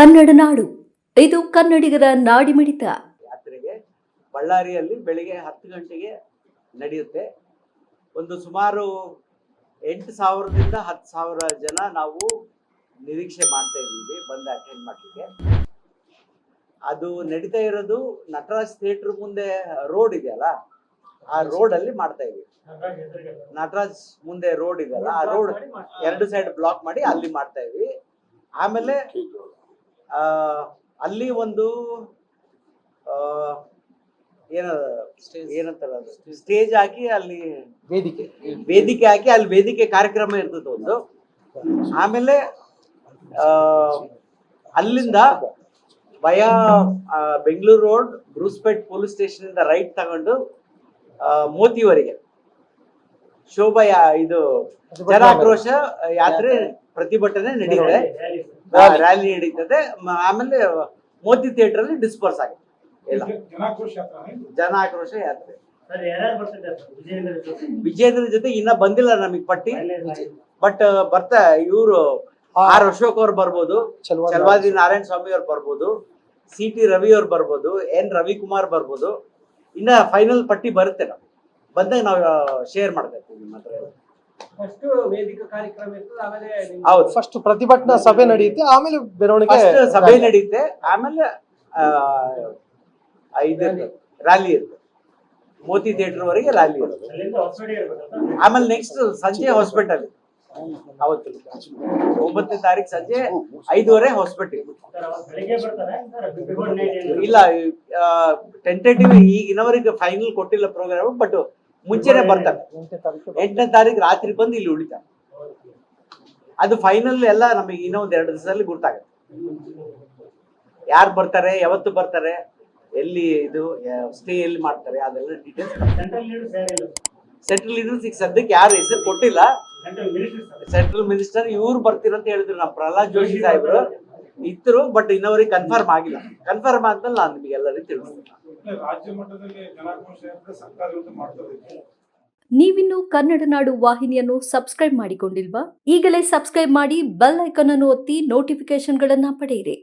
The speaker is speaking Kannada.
ಕನ್ನಡ ನಾಡು, ಇದು ಕನ್ನಡಿಗರ ನಾಡಿಮಿಡಿತ. ಯಾತ್ರೆಗೆ ಬಳ್ಳಾರಿಯಲ್ಲಿ ಬೆಳಿಗ್ಗೆ 10 ಗಂಟೆಗೆ ನಡೆಯುತ್ತೆ. ಒಂದು ಸುಮಾರು 8,000ದಿಂದ 10,000 ಜನ ನಾವು ನಿರೀಕ್ಷೆ ಮಾಡ್ತಾ ಇದ್ದೀವಿ ಬಂದು ಅಟೆಂಡ್ ಮಾಡಲಿಕ್ಕೆ. ಅದು ನಡೀತಾ ಇರೋದು ನಟರಾಜ್ ಥಿಯೇಟರ್ ಮುಂದೆ ರೋಡ್ ಇದೆಯಲ್ಲ, ಆ ರೋಡ್ ಅಲ್ಲಿ ಮಾಡ್ತಾ ಇದೀವಿ. ನಟರಾಜ್ ಮುಂದೆ ರೋಡ್ ಇದೆಯಲ್ಲ, ಆ ರೋಡ್ 2 ಸೈಡ್ ಬ್ಲಾಕ್ ಮಾಡಿ ಅಲ್ಲಿ ಮಾಡ್ತಾ ಇದೀವಿ. ಆಮೇಲೆ ಅಲ್ಲಿ ಒಂದು ಏನಂತಾರ ಸ್ಟೇಜ್ ಹಾಕಿ ಅಲ್ಲಿ ವೇದಿಕೆ ಹಾಕಿ ಅಲ್ಲಿ ವೇದಿಕೆ ಕಾರ್ಯಕ್ರಮ ಇರ್ತದೆ ಒಂದು. ಆಮೇಲೆ ಅಲ್ಲಿಂದ ಭಯ ಬೆಂಗಳೂರು ರೋಡ್ ಬ್ರೂಸ್ಪೇಟ್ ಪೊಲೀಸ್ ಸ್ಟೇಷನ್ ಇಂದ ರೈಟ್ ತಗೊಂಡು ಮೋತಿವರೆಗೆ ಇದು ಜನಾಕ್ರೋಶ ಯಾತ್ರೆ ಪ್ರತಿಭಟನೆ ನಡೀತದೆ, ರ್ಯಾಲಿ ನಡೀತದೆ. ಆಮೇಲೆ ಮೋತಿ ಥಿಯೇಟರ್ ಅಲ್ಲಿ ಡಿಸ್ಪರ್ಸ್ ಆಗುತ್ತೆ ಎಲ್ಲ ಜನಾಕ್ರೋಶ ಯಾತ್ರೆ. ವಿಜೇಂದ್ರ ಜೊತೆ ಇನ್ನ ಬಂದಿಲ್ಲ ನಮಗ್ ಪಟ್ಟಿ, ಬಟ್ ಬರ್ತಾ ಇವರು ಆರ್ ಅಶೋಕ್ ಅವ್ರು ಬರ್ಬೋದು, ಚಲವಾದಿ ನಾರಾಯಣ ಸ್ವಾಮಿ ಅವ್ರು ಬರ್ಬೋದು, CT ರವಿ ಅವ್ರು ಬರ್ಬೋದು, N ರವಿಕುಮಾರ್ ಬರ್ಬೋದು. ಇನ್ನ ಫೈನಲ್ ಪಟ್ಟಿ ಬರುತ್ತೆ, ನಾವು ಬಂದಾಗ ನಾವು ಶೇರ್ ಮಾಡ್ಬೇಕು ನಿಮ್ಮ ಹತ್ರ. ಹೌದು, ಫಸ್ಟ್ ಪ್ರತಿಭಟನಾ ಸಭೆ ನಡೆಯುತ್ತೆ, ಆಮೇಲೆ ಮೆರವಣಿಗೆ ಸಭೆ ನಡೆಯುತ್ತೆ, ಆಮೇಲೆ ಇದು ರ್ಯಾಲಿ ಇರುತ್ತೆ. ಮೋತಿ ಥಿಯೇಟರ್ ವರೆಗೆ ರ್ಯಾಲಿ ಇರುತ್ತೆ. ಆಮೇಲೆ ನೆಕ್ಸ್ಟ್ ಸಂಜೆ ಹಾಸ್ಪಿಟಲ್, ಅವತ್ತು 9ನೇ ತಾರೀಕು ಸಂಜೆ 5:30 ಹಾಸ್ಪಿಟಲ್. ಇಲ್ಲ, ಟೆಂಟೇಟಿವ್ ಈಗಿನವರೆಗೆ ಫೈನಲ್ ಕೊಟ್ಟಿಲ್ಲ ಪ್ರೋಗ್ರಾಮ್, ಬಟ್ ಮುಂಚೆನೆ ಬರ್ತಾರೆ. 8ನೇ ತಾರೀಕು ರಾತ್ರಿ ಬಂದು ಇಲ್ಲಿ ಉಳಿತಾರೆ. ಅದು ಫೈನಲ್ ಎಲ್ಲ ನಮಗೆ ಇನ್ನೂ 1-2 ದಿವಸದಲ್ಲಿ ಗೊತ್ತಾಗುತ್ತೆ. ಯಾರು ಬರ್ತಾರೆ, ಯಾವತ್ತು ಬರ್ತಾರೆ, ಎಲ್ಲಿ ಇದು ಸ್ಟೇ ಎಲ್ಲಿ ಮಾಡ್ತಾರೆ, ಅದೆಲ್ಲ ಡೀಟೇಲ್ಸ್. ಸೆಂಟ್ರಲ್ ಲೀಡರ್ಸ್ ಈಗ ಸದ್ಯಕ್ಕೆ ಯಾರು ಹೆಸರು ಕೊಟ್ಟಿಲ್ಲ. ಸೆಂಟ್ರಲ್ ಮಿನಿಸ್ಟರ್ ಇವ್ರು ಬರ್ತೀರಂತ ಹೇಳಿದ್ರು, ನಮ್ಮ ಪ್ರಹ್ಲಾದ್ ಜೋಶಿ ಸಾಹೇಬ್ರು ಇದ್ರು, ಬಟ್ ಇನ್ನವರಿಗೆ ಕನ್ಫರ್ಮ್ ಆಗಿಲ್ಲ. ಕನ್ಫರ್ಮ್ ಆದ್ಮೇಲೆ ನಾನು ನಿಮಗೆ ಎಲ್ಲರಿಗೂ ತಿಳಿಸ್ತೀನಿ. ರಾಜ್ಯ ಮಟ್ಟದಲ್ಲಿ ಜನಾಕ್ರೋಶ ಸರ್ಕಾರ ಮಾಡ್ತದೆ. ನೀವಿನ್ನು ಕನ್ನಡ ನಾಡು ವಾಹಿನಿಯನ್ನು ಸಬ್ಸ್ಕ್ರೈಬ್ ಮಾಡಿಕೊಂಡಿಲ್ವಾ? ಈಗಲೇ ಸಬ್ಸ್ಕ್ರೈಬ್ ಮಾಡಿ, ಬೆಲ್ ಐಕಾನ್ ಅನ್ನು ಒತ್ತಿ ನೋಟಿಫಿಕೇಶನ್ಗಳನ್ನ ಪಡೆಯಿರಿ.